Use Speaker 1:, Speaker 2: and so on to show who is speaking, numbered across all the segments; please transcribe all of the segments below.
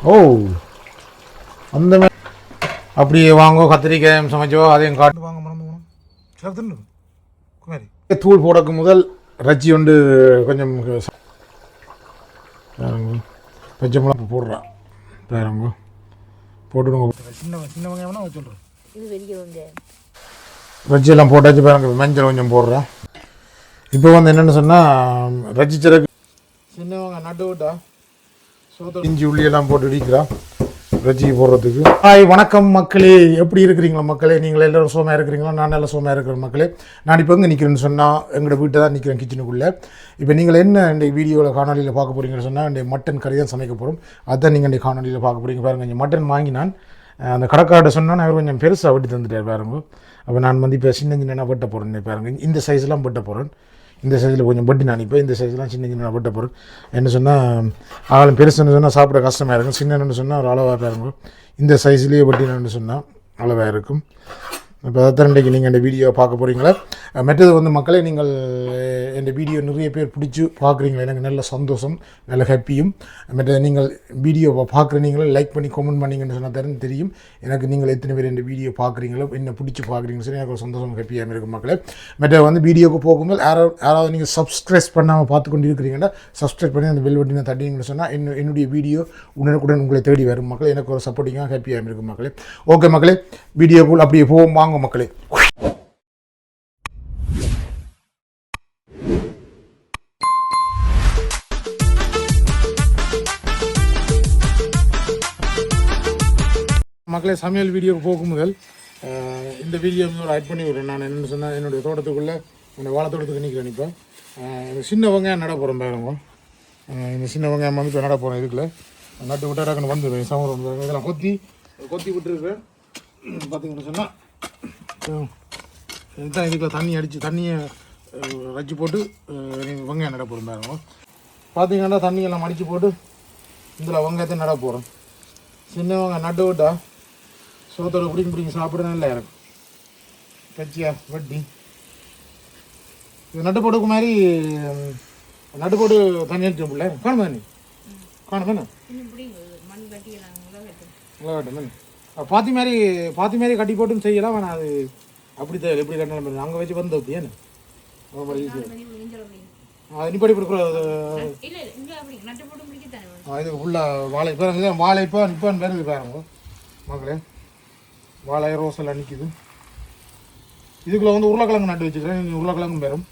Speaker 1: ஓ அந்த மாதிரி அப்படியே வாங்கோ கத்திரிக்காய் சமைச்சோ அதையும் காட்டு வாங்க மறந்து போகணும் சேர்த்துன்னு குமாரி தூள் போடக்கு முதல் ரச்சி ஒன்று கொஞ்சம் பச்சை மிளகா போடுறான் பேரங்க போட்டுடுங்க சின்ன சின்ன வெங்காயம்னா சொல்கிறேன்
Speaker 2: இது பெரிய வெங்காயம்
Speaker 1: ரச்சியெல்லாம் போட்டாச்சு பாருங்க மஞ்சள் கொஞ்சம் போடுறேன் இப்போ வந்து என்னென்னு சொன்னால் ரச்சி சிறகு சின்ன வெங்காயம் நட்டு விட்டா இஞ்சி உள்ளியெல்லாம் போட்டு இடிக்கிறான் ரஜிக்கு போடுறதுக்கு. ஹாய் வணக்கம் மக்களே, எப்படி இருக்கிறீங்களா மக்களே? நீங்கள் எல்லோரும் சோமாக இருக்கிறீங்களா? நான் நல்லா சோமாக இருக்கிறேன் மக்களே. நான் இப்போ எங்கே நிற்கிறேன்னு சொன்னால் எங்களோட வீட்டை தான் நிற்கிறேன், கிச்சனுக்குள்ளே. இப்போ நீங்கள் என்ன இந்த வீடியோவில் காணொலியில் பார்க்க போகிறீங்கன்னு சொன்னால் இந்த மட்டன் கறி தான் சமைக்க போகிறோம். அதுதான் நீங்கள் இந்த காணொலியில் பார்க்க போகிறீங்க. பாருங்கள், இங்கே மட்டன் வாங்கினான் அந்த கடைக்கார்ட்ட சொன்னால் அவர் கொஞ்சம் பெருசாக வெட்டி தந்துட்டார் பாருங்க. அப்போ நான் வந்து இப்போ சின்ன சின்ன வெட்ட போகிறேன் பாருங்கள். இந்த சைஸ்லாம் வெட்ட போகிறேன். இந்த சைஸில் கொஞ்சம் பட்டி நான் இப்போ இந்த சைஸ்லாம் சின்ன சின்ன வெட்ட போகிறேன். என்ன சொன்னால் ஆளும் பெருசுன்னு சொன்னால் சாப்பிட கஷ்டமாக இருக்கும். சின்னன்னு சொன்னால் ஒரு அளவாக இருக்கும். இந்த சைஸ்லேயே பட்டினு சொன்னால் அளவாக இருக்கும். இப்போ அதான் இன்றைக்கு நீங்கள் இந்த வீடியோ பார்க்க போகிறீங்களா? மற்றது வந்து மக்களே, நீங்கள் இந்த வீடியோ நிறைய பேர் பிடிச்சி பார்க்குறீங்களா? எனக்கு நல்ல சந்தோஷம், நல்ல ஹாப்பியும். மற்றது நீங்கள் வீடியோவை பார்க்குற நீங்களும் லைக் பண்ணி கமெண்ட் பண்ணிங்கன்னு சொன்னால் தரேன்னு தெரியும் எனக்கு நீங்கள் எத்தனை பேர் இந்த வீடியோ பார்க்குறீங்களோ, என்ன பிடிச்சி பார்க்குறீங்கன்னு சொல்லி எனக்கு ஒரு சந்தோஷம் ஹாப்பியாக இருக்கும் மக்களே. மற்ற வந்து வீடியோவுக்கு போகும்போது யாராவது நீங்கள் சப்ஸ்கிரைப் பண்ணாமல் பார்த்து கொண்டு இருக்கிறீங்கன்னா சப்ஸ்கிரைப் பண்ணி அந்த பெல் பட்டனை தட்டிங்கன்னு சொன்னால் என்னுடைய வீடியோ உடனுக்குடன் உங்களை தேடி வரும் மக்களே. எனக்கு ஒரு சப்போர்ட்டிங்காக ஹாப்பியாக இருக்கும் மக்களே. ஓகே மக்களே, வீடியோக்குள் அப்படியே போவோம் வாங்க மக்களே. மக்களே, சமையல் வீடியோக்கு போகும் முதல் இந்த வீடியோ ஒரு ஆட் பண்ணி விடுறேன். நான் என்னென்னு சொன்னால் என்னுடைய தோட்டத்துக்குள்ளே என்னோடய வாழை தோட்டத்துக்கு நிற்கிறேன். இப்போ இந்த சின்ன வெங்காயம் நட போகிறேன் பாருங்க. இந்த சின்ன வெங்காயம் வந்து இப்போ நட போகிறேன். இதுக்குள்ள நட்டு விட்டாக்கன்னு வந்துடுவேன். சமரம் இதெல்லாம் கொத்தி விட்டுருக்கேன். பார்த்தீங்கன்னு சொன்னால் இதுதான் இதுக்குள்ள தண்ணியை வச்சு போட்டு வெங்காயம் நட போகிறோம் பாருங்க. பார்த்தீங்கன்னா தண்ணியெல்லாம் அடித்து போட்டு இதில் வெங்காயத்தை நட போகிறோம். சின்ன வெங்காயம் நட்டு விட்டா சோத்தோட பிடிங்க சாப்பிட நல்லா இருக்கும். பச்சியா வட்டி இது நட்டு போட்டுக்கு மாதிரி நட்டு போட்டு தண்ணி அடிச்சு பிள்ளை காணும் தண்ணி காணும் தானே பாத்தி மாதிரி கட்டி போட்டுன்னு செய்யலாம். ஆனால் அது அப்படி தேவை எப்படி கட்டினாலும் அங்கே வச்சு வந்து ஏன்னு அது நிப்படி கொடுக்குறது இது ஃபுல்லாக வாழைப்பா நிப்பான்னு வருது பாருங்க மக்களே. வாழை ரோஸெல்லாம் நிற்கிது. இதுக்குள்ளே வந்து உருளைக்கிழங்கு நட்டு வச்சுக்கிறேன். உருளைக்கிழங்கு பெறும்.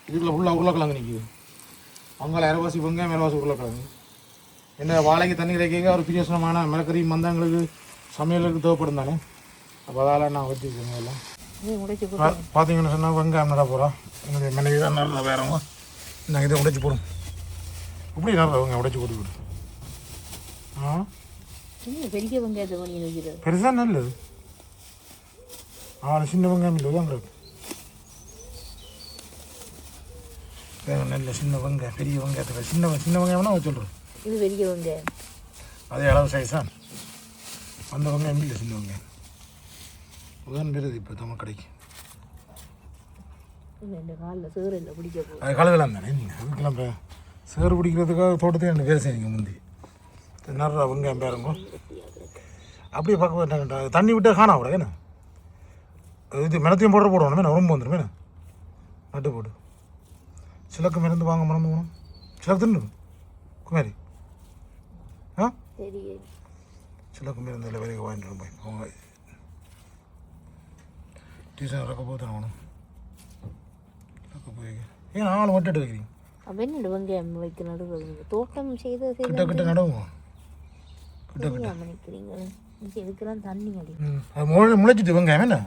Speaker 1: இதுக்குள்ளே ஃபுல்லாக உருளைக்கிழங்கு நிற்கிது. அங்கே அரைவாசி வெங்காயம் மேலவாசி உருளைக்கிழங்கு. என்ன வாழைக்கு தண்ணி கிடைக்க ஒரு பிரியோசனமான மிளகறி மந்தங்களுக்கு சமையலுக்கு தேவைப்படும் தானே. அப்போ அதால் நான் வச்சுருக்கேன் எல்லாம். பார்த்தீங்கன்னு சொன்னால் வெங்காயம் நட போகிறோம். என்னுடைய மனைவி தான் நல்லா வேறவங்க நாங்கள் இதை உடைச்சி போடும். இப்படி நல்லா வெங்காயம் உடைச்சி போட்டு விடும்.
Speaker 2: பெரிய வெங்காயத்தை பண்ணி வைக்கிறது
Speaker 1: பெருசாக நல்லது. சின்ன வெங்காயம் இல்லை தான் நல்ல சின்ன வெங்காயம். பெரிய வெங்காயத்தை சின்ன வெங்காயம்னா சொல்கிறேன்.
Speaker 2: இது பெரிய வெங்காயம்
Speaker 1: அதே அளவு சைஸா அந்த வெங்காயம் இல்லை சின்ன வெங்காயம். உதான் பெறுது இப்போ நம்ம கடைக்கு. அது கலகலாம் தானே நீங்கள் அதுக்கெல்லாம் இப்போ சேறு பிடிக்கிறதுக்காக தோட்டத்தையும் ரெண்டு பேர் செய்யுங்க முந்தி நிறையா வெங்காயம் பாருங்க. அப்படியே பார்க்க மாட்டாங்கட்டா தண்ணி விட்டால் காணா கூட ஏன்னா இது மிளத்தையும் போடணும் வேணா ரொம்ப வந்துடும் வேணா நட்டு போட்டு சிலக்கு மருந்து வாங்க மறந்து போகணும். சிலக்கு தின்னு குமாரி சிலக்கு மருந்து இல்லை வேலைக்கு வாங்கிட்டு போய் அவங்க டியூஷன் இறக்க போது வேணும் இறக்க போய் ஏன் ஆளும் வட்டு வைக்கிறீங்க
Speaker 2: வெங்காயம் வைக்க நடுவது தோட்டம் செய்து
Speaker 1: கிட்ட நடுவோம்
Speaker 2: இதுக்கெல்லாம் தண்ணி
Speaker 1: அது முளைச்சிட்டு வெங்காயம் என்ன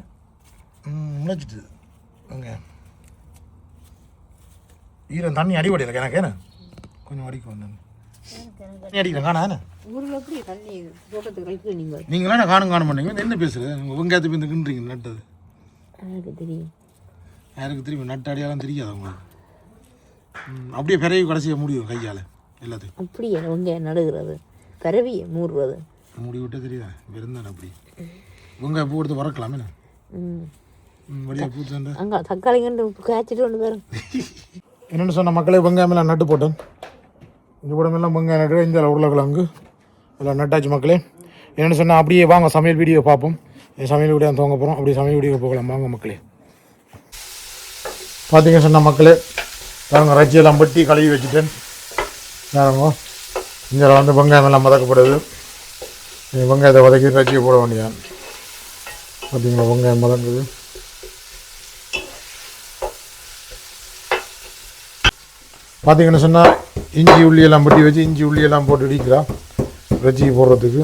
Speaker 1: முளைச்சிட்டு வெங்காயம் ஈரம் தண்ணி அடிபடையில் எனக்கு என்ன கொஞ்சம் அடிக்க வந்தாங்க தண்ணி அடிக்கிறேன் காணா என்ன
Speaker 2: ஊரில் எப்படி தண்ணி தோட்டத்துக்கு வைக்க
Speaker 1: நீங்களா காணும் பண்ணீங்க என்ன பேசுறது வெங்காயத்தை போய் கிண்டுறீங்க நட்டது
Speaker 2: எனக்கு தெரியும்.
Speaker 1: யாருக்கு தெரியும் நட்டு அடியாலும் தெரியாது அவங்களுக்கு. அப்படியே பிறவி கடைசியாக முடியும் கையால் எல்லாத்தையும்
Speaker 2: அப்படியே வெங்காயம் நடுகிறது பிறவியை மூடுறது
Speaker 1: முடி விட்டே தெரியுதா வெறுந்தானே அப்படி வெங்காயம் பூ எடுத்து வறக்கலாமே வழியாக பூத்து
Speaker 2: அங்கே தக்காளி கண்டு காய்ச்சிட்டு கொண்டு வரும்.
Speaker 1: என்னென்னு சொன்ன மக்களே, வெங்காயமெல்லாம் நட்டு போட்டேன். இந்த உடம்பெல்லாம் வெங்காயம் நட்டு இந்த உருளைக்கிழங்கு எல்லாம் நட்டாச்சு மக்களே. என்னென்னு சொன்னால் அப்படியே வாங்க சமையல் வீடியோ பார்ப்போம். சமையல் வீடியோ துவங்க போகிறோம். அப்படியே சமையல் வீடியோ போகலாம் வாங்க மக்களே. பார்த்தீங்க சொன்ன மக்களே, பாருங்க இறைச்சியெல்லாம் வெட்டி கழுவி வச்சுட்டேன். பாருங்க இங்கே வந்து வெங்காயம் எல்லாம் மதக்கப்படுது. வெங்காயத்தை வதக்கி இறைச்சியை போட வேண்டியான். பார்த்தீங்களா வெங்காயம் மதங்குது. பார்த்தீங்கன்னு சொன்னால் இஞ்சி உள்ளியெல்லாம் வெட்டி வச்சு இஞ்சி உள்ளியெல்லாம் போட்டு இடிக்கிறா இறைச்சி போடுறதுக்கு.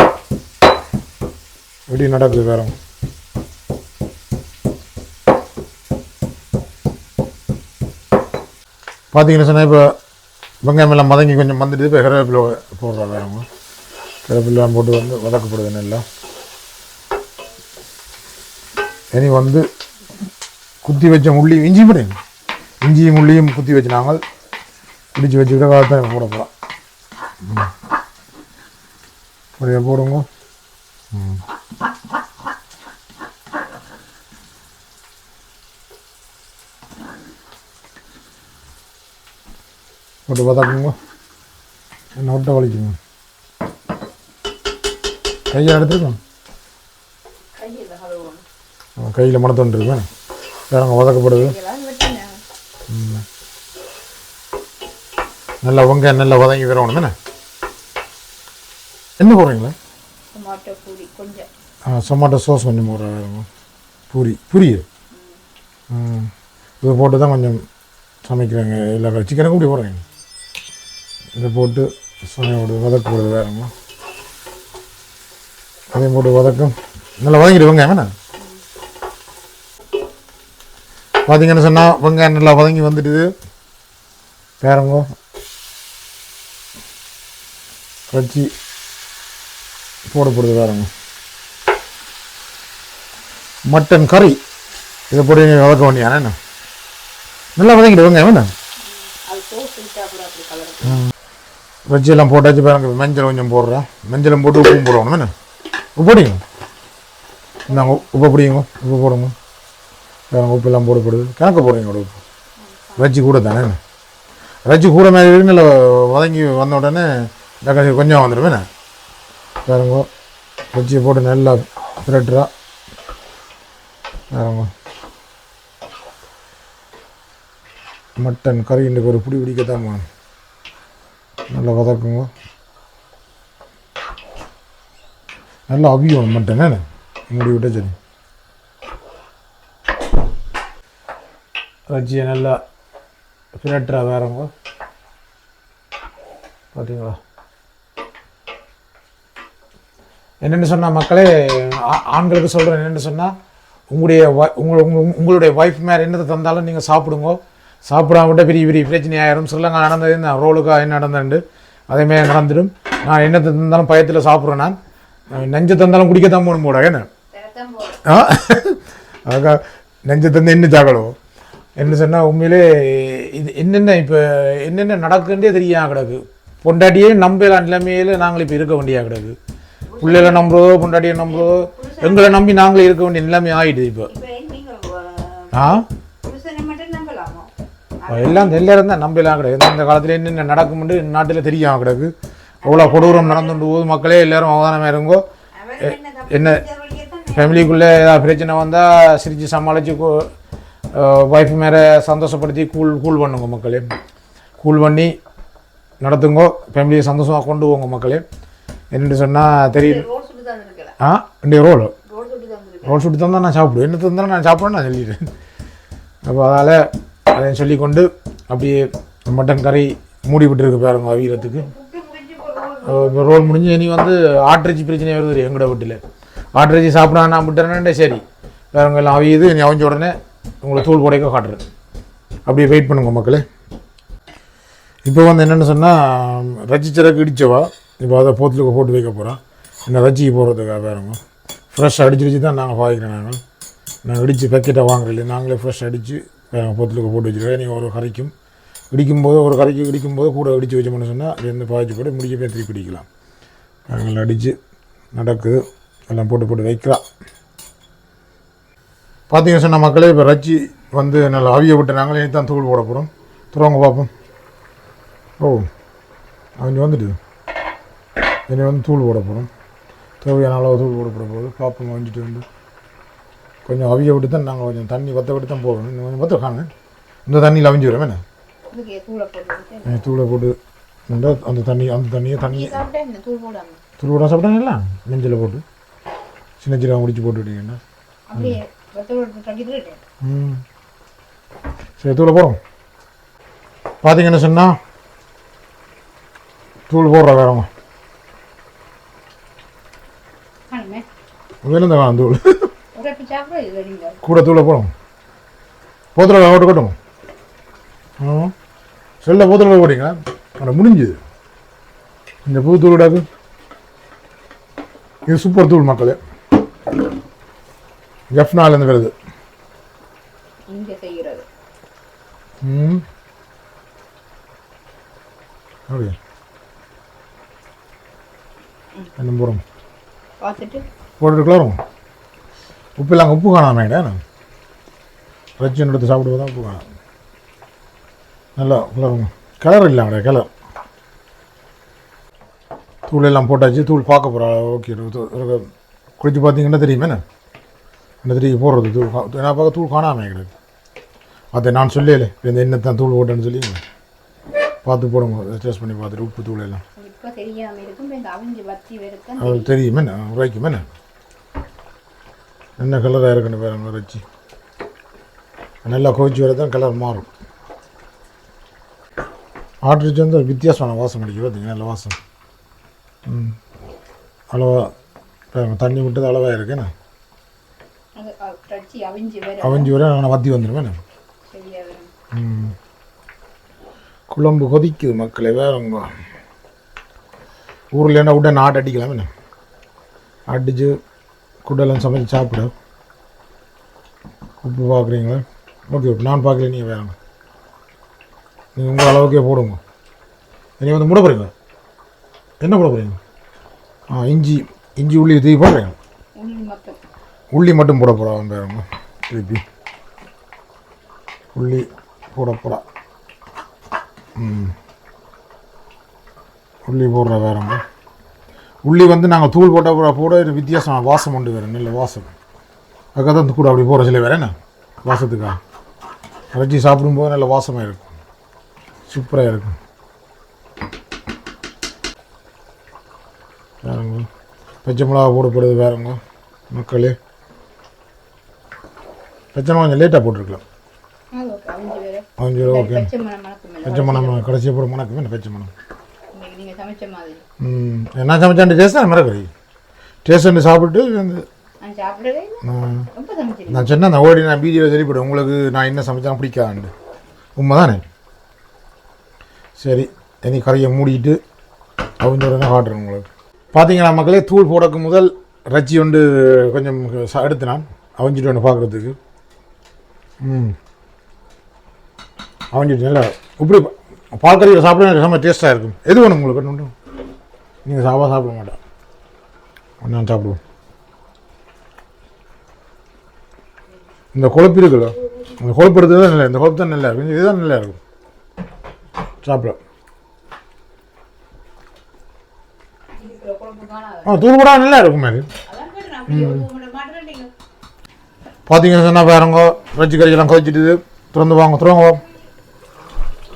Speaker 1: எப்படி நடக்குது வேற. பார்த்தீங்கன்னு சொன்னால் இப்போ வெங்காயம் எல்லாம் மதங்கி கொஞ்சம் வந்துட்டு இப்போ கருவேப்பிலை போடுறா வேறவங்க. கருவேப்பிலாம் போட்டு வந்து வதக்கப்படுது நல்லா. இனி வந்து குத்தி வச்ச உள்ளி இஞ்சி போடுங்க. இஞ்சியும் உள்ளியும் குத்தி வச்சு நாங்கள் பிடிச்சி வச்சுக்கிட்ட காலத்தான் போட போகிறோம். அப்படியே போடுங்க. போட்டு பார்த்தாக்குங்க. என்ன ஒட்ட வலிக்குங்க. கையை எடுத்துருக்கோம். கையில் மணத்தொண்டு இருக்கேன். வேறங்க வதக்கப்படுது. நல்லா வெங்காயம் நல்லா வதங்கி வரணும் தானே. என்ன போடுறீங்களா? டொமாட்டோ சாஸ் கொஞ்சம் போடுறாங்க. பூரி இதை போட்டு தான் கொஞ்சம் சமைக்கிறாங்க. எல்லா சிக்கனுக்கும் இப்படி போடுறீங்க. இதை போட்டு சமையோடு வதக்கப்படுது வேறங்க. அதையும் போட்டு வதக்கம் நல்லா வதங்கிட்டு வெங்காயம் வேணா. பார்த்தீங்கன்னு சொன்னால் வெங்காயம் நல்லா வதங்கி வந்துடுது வேறங்க. இறைச்சி போடப்படுது வேறங்க. மட்டன் கறி இதை போட்டு வதக்க வேண்டியானே. என்ன நல்லா வதங்கிட்டு வெங்காயம் வேணா. இறைச்சியெல்லாம் போட்டாச்சு பாருங்க. மஞ்சள் கொஞ்சம் போடுறேன். மஞ்சளும் போட்டு உப்பும் போடுவோம் வேணா. உப்பு போடுங்க. இந்தாங்க உப்பு பிடிங்க. உப்பு போடுங்க. உப்பு எல்லாம் போடப்படுது. கணக்கு போடுங்க உப்பு. இறைச்சி கூட தானே. இறைச்சி கூட மாதிரி நல்லா வதங்கி வந்த உடனே கொஞ்சம் வந்துடுவேண்ணே. வேறங்க இறைச்சியை போட்டு நல்லா பிரட்டுறா வேறங்க. மட்டன் கறி இன்றைக்கு ஒரு பிடி பிடிக்கத்தான் நல்லா வதக்குங்க. நல்லா அவியும் மட்டன் என்ன மூடி விட்டா சரி. இறைச்சியை நல்லா பிரட்டுறா வேறங்க. பார்த்தீங்களா என்னென்னு சொன்னால் மக்களே, ஆண்களுக்கு சொல்கிறேன் என்னென்னு சொன்னால், உங்களுடைய ஒய்ஃப் மேலே என்னத்தை தந்தாலும் நீங்கள் சாப்பிடுங்க. சாப்பிடாம விட்டால் பெரிய பெரிய பிரச்சனை ஆயிரும். ஸ்ரீலங்கா நடந்தது நான் ரோலுக்காக என்ன நடந்துண்டு அதேமாதிரி நடந்துடும். நான் என்னத்தை தந்தாலும் பயத்தில் சாப்பிட்றேன். நான் நெஞ்சை தந்தாலும் குடிக்கத்தான் போகணும் போட என்ன அதுக்காக நெஞ்சை தந்து என்ன சாக்கணும் என்ன சொன்னால் உண்மையிலே இது என்னென்ன இப்போ என்னென்ன நடக்குன்றே தெரியாமல் கிடக்கு. பொண்டாட்டியே நம்பலாம் நிலைமையில நாங்கள் இப்போ இருக்க வேண்டியா கிடக்கு. பிள்ளைகளை நம்புறதோ பொண்டாட்டியை நம்புறதோ எங்களை நம்பி நாங்களே இருக்க வேண்டிய நிலைமை ஆகிடுது இப்போ. எல்லாம் எல்லாரும் தான் நம்பலாம் கிடக்கு. இந்த காலத்தில் என்னென்ன நடக்கும்னு நாட்டில் தெரியாமல் கிடக்கு. அவ்வளோ கொடூரம் நடந்துட்டு போது. மக்களே எல்லாரும் அவதானமாக இருங்கோ. என்ன ஃபேமிலிக்குள்ளே ஏதாவது பிரச்சனை வந்தால் சிரித்து சமாளித்து ஒய்ஃப் மேலே சந்தோஷப்படுத்தி கூல் பண்ணுங்க மக்களே. கூல் பண்ணி நடத்துங்கோ. ஃபேமிலியை சந்தோஷமாக கொண்டு போங்க மக்களே. என்னென்னு சொன்னால் தெரியும். இன்றைய ரோல் சுட்டு தந்தால் நான் சாப்பிடுவேன். என்ன தந்தாலும் நான் சாப்பிடுவேன் நான் சொல்லிடுறேன். அப்போ அதால் அதையும் சொல்லிக்கொண்டு அப்படியே மட்டன் கறி மூடி விட்டுருக்கு பாருங்க அவியறதுக்கு. இப்போ ரோல் முடிஞ்சு இனி வந்து ஆட்டிறைச்சி பிரச்சனை வருது எங்களோட வீட்டில். ஆட்டிறைச்சி சாப்பிட நான் விட்டுறேன்னே சரி வேறவங்க எல்லாம் அவியுது. இனி அவிஞ்ச உடனே உங்களை தூள் போடைக்க காட்டுறேன். அப்படியே வெயிட் பண்ணுங்க மக்களே. இப்போ வந்து என்னென்னு சொன்னால் ரச்சிச்சரக்கு இடிச்சவா இப்போ அதை போத்துலுக்கு போட்டு வைக்க போகிறோம். என்ன ரச்சிக்கு போடுறதுக்காக வேறங்க. ஃப்ரெஷ் அடிச்சு தான் நாங்கள் பாய்க்கிறோம். நாங்கள் இடித்து பேக்கெட்டாக வாங்குறதில்ல. நாங்களே ஃப்ரெஷ் அடித்து போத்துலுக்கு போட்டு வச்சுருக்கேன். நீங்கள் ஒரு கறிக்கும் இடிக்கும்போது ஒரு கறிக்கு இடிக்கும்போது கூட இடித்து வச்சோம்னு சொன்னால் அது எந்த பாய்ச்சி போட்டு முடிஞ்ச போய் திருப்பி இடிக்கலாம். நாங்கள் அடித்து நடக்குது எல்லாம் போட்டு வைக்கலாம். பார்த்தீங்க சொன்ன மக்களே, இப்போ ரச்சி வந்து நல்லா அவிய விட்டு நாங்களே இனி தான் தூள் போட போகிறோம். துறவங்க பார்ப்போம். ஓ அவங்க வந்துட்டு இனி வந்து தூள் போட போகிறோம். தேவையான அளவு தூள் போட போகுது. பாப்பம் வாங்கிட்டு வந்து கொஞ்சம் அவிய விட்டு தான் நாங்கள் கொஞ்சம் தண்ணி வற்ற விட்டு தான் போகணும். இன்னும் கொஞ்சம் வற்ற காணும். இந்த தண்ணியில் அவிஞ்சு வரும் என்ன தூளை போட்டு அந்த தண்ணியை தூள் போட சாப்பிட்டாங்கல்ல நெஞ்சில் போட்டு சின்ன சின்ன முடிச்சு போட்டு விட்டீங்கன்னா சரி தூளை போகிறோம். பார்த்தீங்கன்னு சொன்னால் தூள் போடுற வேறவங்க வேணும் தான் தூள் கூட தூளை போடும். போத்தில் ஓட்டு கட்டும் செல்ல போத்தில் போட்டிங்க ஆனால் முடிஞ்சுது. இந்த புது தூள் விடாது. இது சூப்பர் தூள் மக்களே. எஃப்னாலேருந்து வருது. அப்படியே என்ன போகிறோம் போட்டுருக்கலாம். உப்பு இல்லாமல் உப்பு காணாமேடா நான் ரஜினி எடுத்து சாப்பிடுவோம் தான் உப்பு காணும். நல்லா கலருங்க. கலர் இல்லை அவடைய கலர். தூள் எல்லாம் போட்டாச்சு. தூள் பார்க்க போகிறா. ஓகே குடிச்சு பார்த்தீங்கன்னா தெரியுமே என்ன தெரியும் போடுறது தூள். நான் பார்க்க தூள் காணாமல் எங்களுக்கு அதை நான் சொல்லலை இந்த என்ன தான் தூள் போட்டேன்னு சொல்லி பார்த்து போடுங்க. டேஸ்ட் பண்ணி பார்த்துட்டு உப்பு தூள் எல்லாம் அது தெரியுமே உரைக்குமே என்ன கலராக இருக்குன்னு வேறு வச்சு நல்லா கோச்சி வர தான் கலர் மாறும். ஆட்ரிச்சு வந்து வித்தியாசமான வாசம் அடிக்கும். பார்த்தீங்க நல்ல வாசம். அளவாக தண்ணி விட்டது அளவாக இருக்குண்ணே அவிஞ்சி வர ஆனால் வத்தி வந்துடுமே. குழம்பு கொதிக்குது மக்களே. வேறுங்க ஊரில் என்ன விட்ட நாட்டு அடிக்கலாமே அடித்து குடெல்லாம் சமைச்சு சாப்பிட. உப்பு பார்க்குறீங்களா? ஓகே நான் பார்க்கல. நீங்கள் வேறுங்க நீங்கள் உங்கள் அளவுக்கே போடுங்க. நீங்கள் வந்து மூட போகிறீங்க. என்ன போட போகிறீங்க? இஞ்சி உள்ளி தூக்கி போடுறீங்க. உள்ளி மட்டும் போட போகிறோம். வேறுங்க திருப்பி உள்ளி போட போகிறா. உள்ளி போடுற வேறுங்க. உள்ளி வந்து நாங்கள் தூள் போட வித்தியாசம் வாசம் உண்டு வேறு நல்ல வாசம். அதுக்காக தான் கூட அப்படி போகிற சில வேறு என்ன வாசத்துக்காக அரைச்சி சாப்பிடும்போது நல்ல வாசமாக இருக்கும். சூப்பராக இருக்கும். வேறுங்க பச்சை மிளகா போடப்படுது வேறுங்க மக்களே. பச்சை மிளகா கொஞ்சம் லேட்டாக போட்டிருக்கலாம். ஓகே பச்சை மணம் கடைசியாக போட மணக்குமே என்ன பச்சை மணம். என்ன சமைச்சாண்டு டேஸ்ட் தான் மறக்கறி டேஸ்ட் சாப்பிட்டு வந்து நான் சொன்னேன் அந்த ஓடி நான் வீடியோவில் தெரியப்படுவேன் உங்களுக்கு நான் என்ன சமைச்சா பிடிக்காது உண்மை தானே. சரி இனி கரையை மூடிட்டு அவங்களோட காட்டுறேன் உங்களுக்கு. பார்த்தீங்கன்னா மக்களே தூள் போடக்கு முதல் ரச்சி ஒன்று கொஞ்சம் எடுத்து நான் அவஞ்சிட்டு ஒன்று பார்க்குறதுக்கு. அவஞ்சிட்டு நல்லா இப்படி பால் கறியில் சாப்பிட செம்ம டேஸ்ட்டாக இருக்கும். எது வேணும் உங்களுக்கு ஒன்று நீங்கள் சாப்பிட மாட்டேன் நான் சாப்பிடுவோம். இந்த கொழுப்பு இருக்குல்ல அந்த கொழுப்பு எடுத்து தான் நல்லா இந்த கொழுப்பு தான் நல்லா இருக்கும். இதுதான் நல்லா இருக்கும் சாப்பிட. தூள் கூட நல்லா இருக்கும். அது பார்த்தீங்கன்னு சொன்னால் வேறங்க ரச்சி கறியெல்லாம் கொதிச்சிட்டு திறந்து வாங்க துறங்க.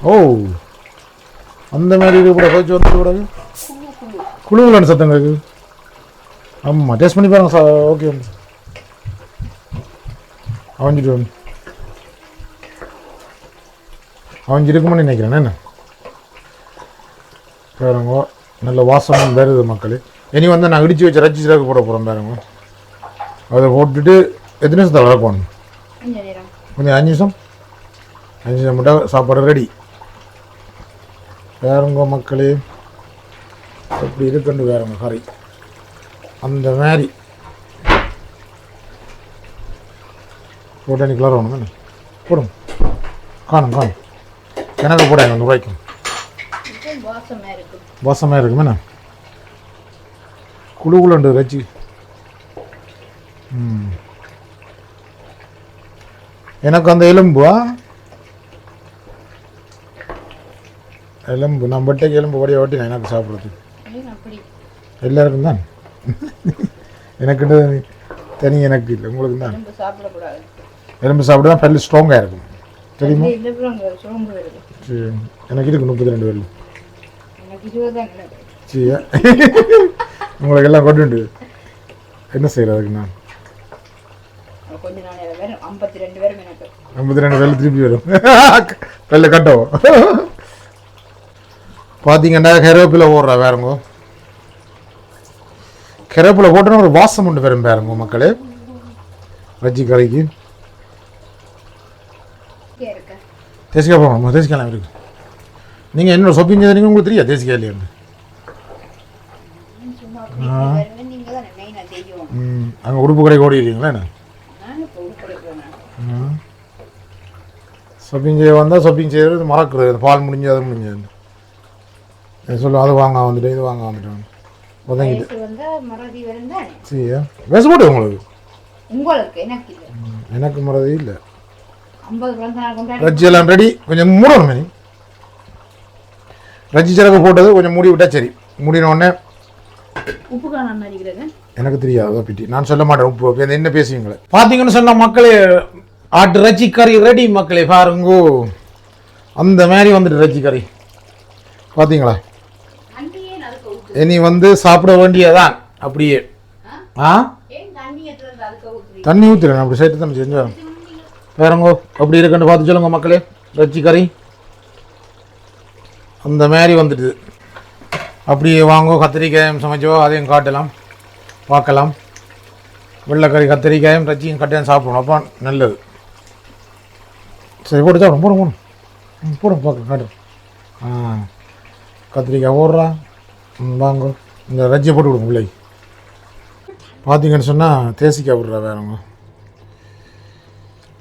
Speaker 1: ஓ அந்த மாதிரி இது கூட கொதிச்சு வந்து கூடாது குழுவுலன்னு சத்தங்க இருக்குது. ஆமாம் டேஸ்ட் பண்ணி பாருங்க ஓகே அவஞ்சிட்டு வந்து அவஞ்சிருக்குமான்னு நினைக்கிறேன். என்ன பாருங்க நல்ல வாசம் வருது மக்களே. இனி வந்து நான் இடித்து வச்ச ரச்சி சிறகு போட போகிறோம் பாருங்க. அதை போட்டுட்டு எத்தனை நிமிஷத்தில் வளர்க்கணும்? கொஞ்சம் 5 நிமிஷம் மட்டும் சாப்பாடு ரெடி. வேறுங்க மக்களே எப்படி இருக்குன்னு வேறுங்க கறி அந்த மாதிரி போட்டு அன்றைக்கி கலர் வேணும் போடும் காணும் எனக்கு போட அந்த ரூபாய்க்கும் வாசமாக இருக்குமே என்ன குழுகுலண்டு ரச்சி. எனக்கு அந்த எலும்பு நான் பட்டைக்கு எலும்பு வடிய ஓட்டி நான் எனக்கு சாப்பிட்றதுக்கு எல்லாருக்கும் தான். எனக்கு தனி எனக்கு இல்லை, உங்களுக்கு தான்.
Speaker 3: சாப்பிடக்கூடாது.
Speaker 1: எலும்பு சாப்பிட்டு தான் பல்லு ஸ்ட்ராங்காக இருக்கும் தெரியுமா? சரி, எனக்கு இருக்கு 32 பல்லு. சரியா, உங்களுக்கு எல்லாம் கொண்டு என்ன செய்யறதுக்கு நான் 52 பல்லு திருப்பி வரும். பல்லு கட்டவும் பார்த்தீங்கன்னா கருவேப்பிலை ஓடுறா வேறுங்கோ. கருவேப்பிலை போட்டோன்னா ஒரு வாசம் உண்டு வரும் பாருங்க மக்களே. வச்சி கறிக்கு தேசிக்காய் போகணும். தேசிக்காய் இருக்கு. நீங்கள் என்ன ஷாப்பிங் செய்தீங்க உங்களுக்கு தெரியாது தேசிக்காய் இல்லையா? அங்கே உடுப்பு கடைக்கு ஓடிடுறீங்களா என்ன? ஷாப்பிங் செய்ய வந்தால் ஷாப்பிங் செய்கிறது மறக்கிறது. பால் முடிஞ்சு அது முடிஞ்சது சொல்லுவோம். அது வாங்க வந்துட்டு இது வாங்க வந்துட்டோம் உதங்கிட்டு சரியா பேச போட்டு உங்களுக்கு எனக்கு மறதி இல்லை. ரஜ்ஜி எல்லாம் ரெடி. கொஞ்சம் மூடணும் மணி. ரஜ்ஜி சிறப்பு போட்டது கொஞ்சம் மூடி விட்டா சரி. மூடின உடனே
Speaker 3: உப்பு காணாம இருக்கிறது
Speaker 1: எனக்கு தெரியாது பிட்டி. நான் சொல்ல மாட்டேன் உப்பு என்ன பேசுவீங்களே. பார்த்தீங்கன்னு சொன்ன மக்களே ஆட்டு ரச்சி கறி ரெடி மக்களே. பாருங்கோ அந்த மாதிரி வந்துட்டு ரச்சி கறி பார்த்தீங்களா? இனி வந்து சாப்பிட வேண்டியதான் அப்படியே. தண்ணி ஊற்றுறேன் அப்படி சேர்த்து தான் செஞ்சு வரோம். வேறங்கோ அப்படி இருக்குன்னு பார்த்து சொல்லுங்க மக்களே. ரச்சி கறி அந்த மாதிரி வந்துடுது. அப்படியே வாங்கோ. கத்திரிக்காயும் சமைச்சோ அதையும் காட்டலாம் பார்க்கலாம். வெள்ளைக்கறி கத்திரிக்காயும் ரச்சியும் கட்டையும் சாப்பிடணும். அப்போ நல்லது. சரி போட்டு சாப்பிடும் போடும் பார்க்க காட்டுறோம். கத்திரிக்காய் ஓடுறா வாங்கோ. இந்த ரஜ்ஜியை போட்டு விடுங்க பிள்ளை. பார்த்தீங்கன்னு சொன்னால் தேசிக்காய் விடுறா வேறங்க.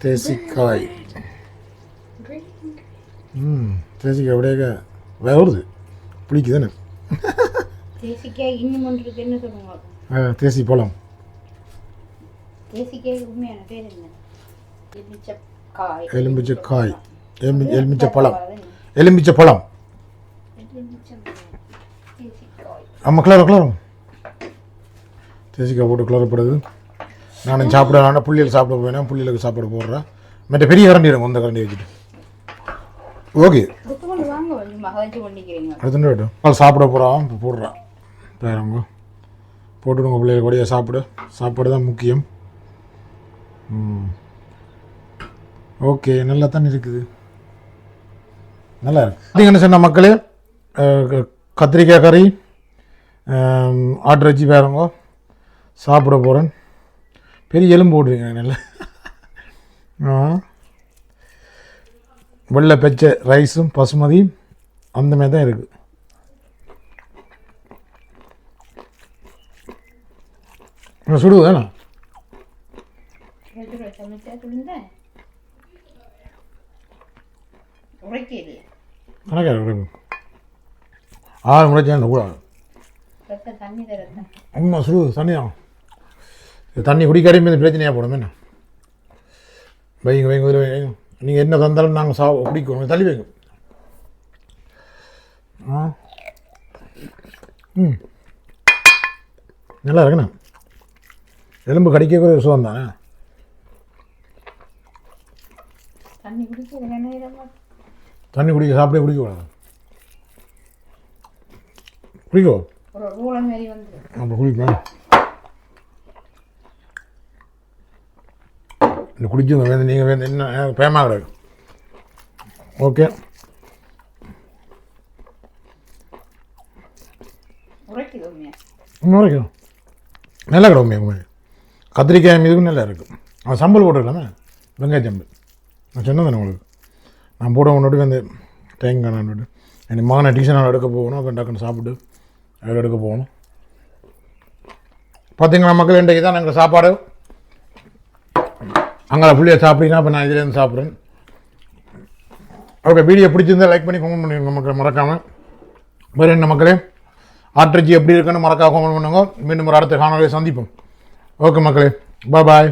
Speaker 1: தேசிக்காய் தேசிக்காய் அப்படியே வருது பிடிக்கு தானே.
Speaker 3: தேசிக்காய் இன்னும் ஒன்று என்ன சொல்லுவாங்க?
Speaker 1: தேசி பழம்.
Speaker 3: தேசிக்காய் உண்மையான பேர் என்ன?
Speaker 1: எலுமிச்சக்காய் எலுமிச்சை பழம் எலுமிச்சை பழம். ஆமாம் கிளறும் தேசிக்காய் போட்டு கிளறப்படுது. நானும் சாப்பிட புள்ளியில் சாப்பிட போவேன். புள்ளிகளுக்கு சாப்பாடு போடுறேன். மற்ற பெரிய கரண்டி இருக்கும் அந்த கரண்டி வச்சுட்டு. ஓகே அடுத்து வேட்டும் சாப்பிட போகிறான் இப்போ போடுறான் பேரங்க. போட்டுடுங்க பிள்ளைகள் கூடயே சாப்பாடு தான் முக்கியம். ஓகே நல்லா தானே இருக்குது. நல்லா இருக்கு. பார்த்தீங்கன்னு சொன்ன மக்களே கத்திரிக்காய் கறி ஆட்டு வச்சு பேரங்க சாப்பிட போகிறேன். பெரிய எலும்பு போடுறீங்க நல்லா. வெள்ளை பச்சை ரைஸும் பசுமதி அந்த மாதிரி தான் இருக்குது. சுடுது தானே கணக்காக 6 முறைச்சா கூட அம்மா சுடுது தண்ணி தான். தண்ணி குடிக்காரையும் இந்த பிரச்சனையாக போடும் என்ன வைங்க வைங்க. நீங்கள் என்ன தந்தாலும் நாங்கள் குடிக்கணும். தள்ளி வைங்க. நல்லா இருக்குண்ணா. எலும்பு கடிக்க சுகம் தானே. தண்ணி குடிக்க சாப்பிட்டே குடிக்கக்கூடாது. குடிக்கோ அப்போ குடிப்பேன். இந்த குடிச்சுங்க வேணும். நீங்கள் வேணும் என்ன பேமா கிடையாது. ஓகே உரைக்கும் நல்லா கிடக்கும். உண்மையாக கத்திரிக்காய் மீதுக்கும் நல்லா இருக்கும். அவன் சம்பல் போட்டுக்கலாமே வெங்காய சம்பல். நான் சொன்னேன் தானே உங்களுக்கு. நான் போட முன்னாடி வந்து தேங்காய் நான் எனக்கு மகனை டியூஷன் எடுக்க போகணும். அப்போ டக்குன்னு சாப்பிட்டு அதில் எடுக்க போகணும். பார்த்தீங்களா மக்கள் இன்றைக்கு தான் நாங்கள் சாப்பாடு அங்கே புள்ளியை சாப்பிட்டீங்கன்னா அப்போ நான் இதுலேருந்து சாப்பிட்றேன். ஓகே வீடியோ பிடிச்சிருந்தால் லைக் பண்ணி கமெண்ட் பண்ணிடுங்க மக்கள் மறக்காமல். வேறு என்ன மக்களே ஆட்ரஜி எப்படி இருக்குன்னு மறக்காம கமெண்ட் பண்ணுங்க. மீண்டும் ஒரு அடுத்த காணொலியை சந்திப்போம். ஓகே மக்களே பாய்.